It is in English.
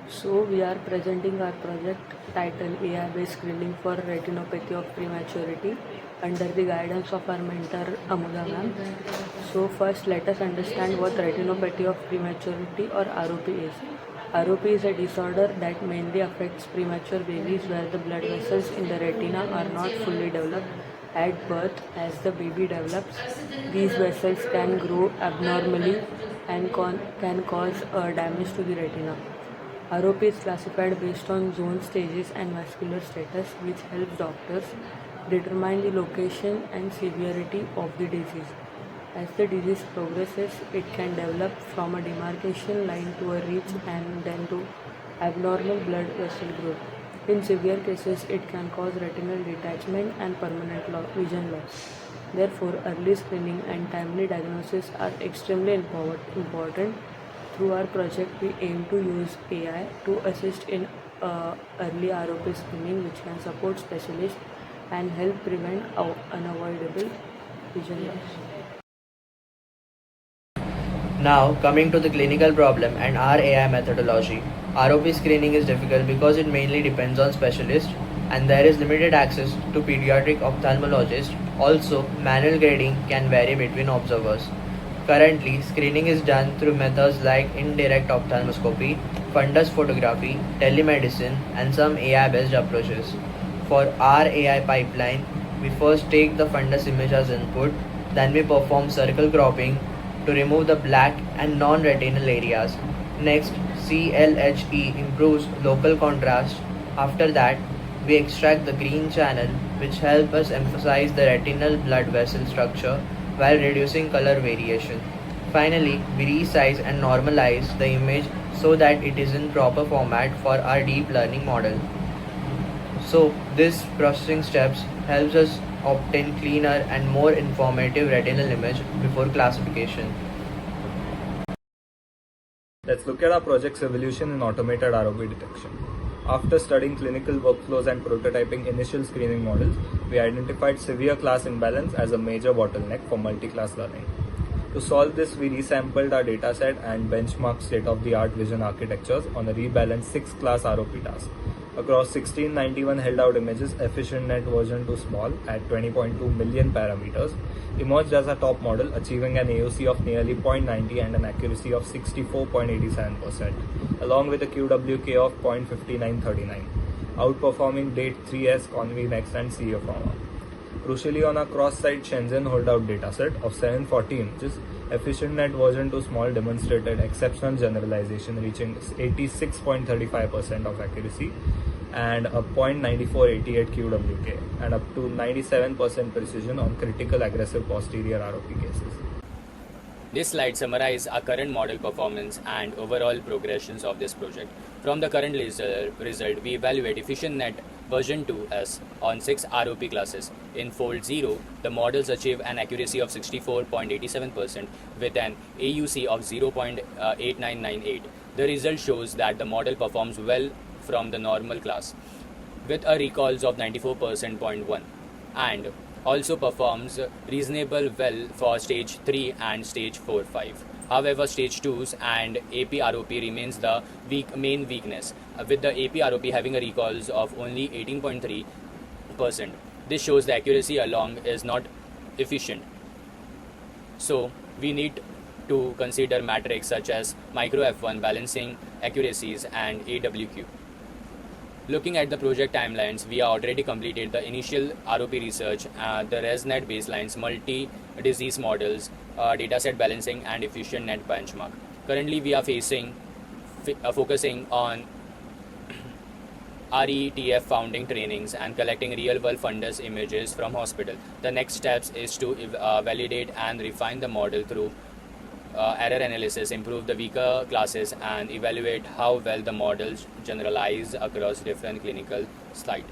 So we are presenting our project titled AI-based screening for retinopathy of prematurity under the guidance of our mentor Amuda ma'am. So first let us understand what retinopathy of prematurity or ROP is. ROP is a disorder that mainly affects premature babies where the blood vessels in the retina are not fully developed at birth. As the baby develops, these vessels can grow abnormally and can cause damage to the retina. ROP is classified based on zone stages and vascular status, which helps doctors determine the location and severity of the disease. As the disease progresses, it can develop from a demarcation line to a ridge and then to abnormal blood vessel growth. In severe cases, it can cause retinal detachment and permanent vision loss. Therefore, early screening and timely diagnosis are extremely important. Through our project, we aim to use AI to assist in early ROP screening, which can support specialists and help prevent unavoidable vision loss. Now, coming to the clinical problem and our AI methodology, ROP screening is difficult because it mainly depends on specialists and there is limited access to pediatric ophthalmologists. Also, manual grading can vary between observers. Currently, screening is done through methods like indirect ophthalmoscopy, fundus photography, telemedicine, and some AI based approaches. For our AI pipeline, we first take the fundus image as input, then we perform circle cropping to remove the black and non-retinal areas. Next, CLHE improves local contrast. After that, we extract the green channel which help us emphasize the retinal blood vessel structure while reducing color variation. Finally, we resize and normalize the image so that it is in proper format for our deep learning model. So, this processing steps helps us obtain cleaner and more informative retinal image before classification. Let's look at our project's evolution in automated ROP detection. After studying clinical workflows and prototyping initial screening models, we identified severe class imbalance as a major bottleneck for multi-class learning. To solve this, we resampled our dataset and benchmarked state-of-the-art vision architectures on a rebalanced 6-class ROP task. Across 1691 held-out images, EfficientNet version 2 small at 20.2 million parameters emerged as a top model, achieving an AUC of nearly 0.90 and an accuracy of 64.87%, along with a QWK of 0.5939, outperforming Date 3S, Convenex, and CA Pharma. Crucially, on our cross-site Shenzhen holdout dataset of 740 images, EfficientNet version 2 small demonstrated exceptional generalization, reaching 86.35% of accuracy and a 0.9488 QWK and up to 97% precision on critical aggressive posterior ROP cases. This slide summarizes our current model performance and overall progressions of this project. From the current result, we evaluate EfficientNet version 2S on 6 ROP classes. In fold 0, the models achieve an accuracy of 64.87% with an AUC of 0.8998. The result shows that the model performs well from the normal class with a recalls of 94.1% and also performs reasonable well for stage 3 and stage 4-5. However, stage 2s and AP-ROP remains the main weakness, with the AP-ROP having a recalls of only 18.3%. This shows the accuracy along is not efficient. So, we need to consider metrics such as micro F1 balancing accuracies and AWQ. Looking at the project timelines, we have already completed the initial ROP research, the ResNet baselines, multi-disease models, dataset balancing, and EfficientNet benchmark. Currently, we are focusing on RETF founding trainings and collecting real-world fundus images from hospital. The next steps is to validate and refine the model through error analysis, improve the weaker classes, and evaluate how well the models generalize across different clinical slides.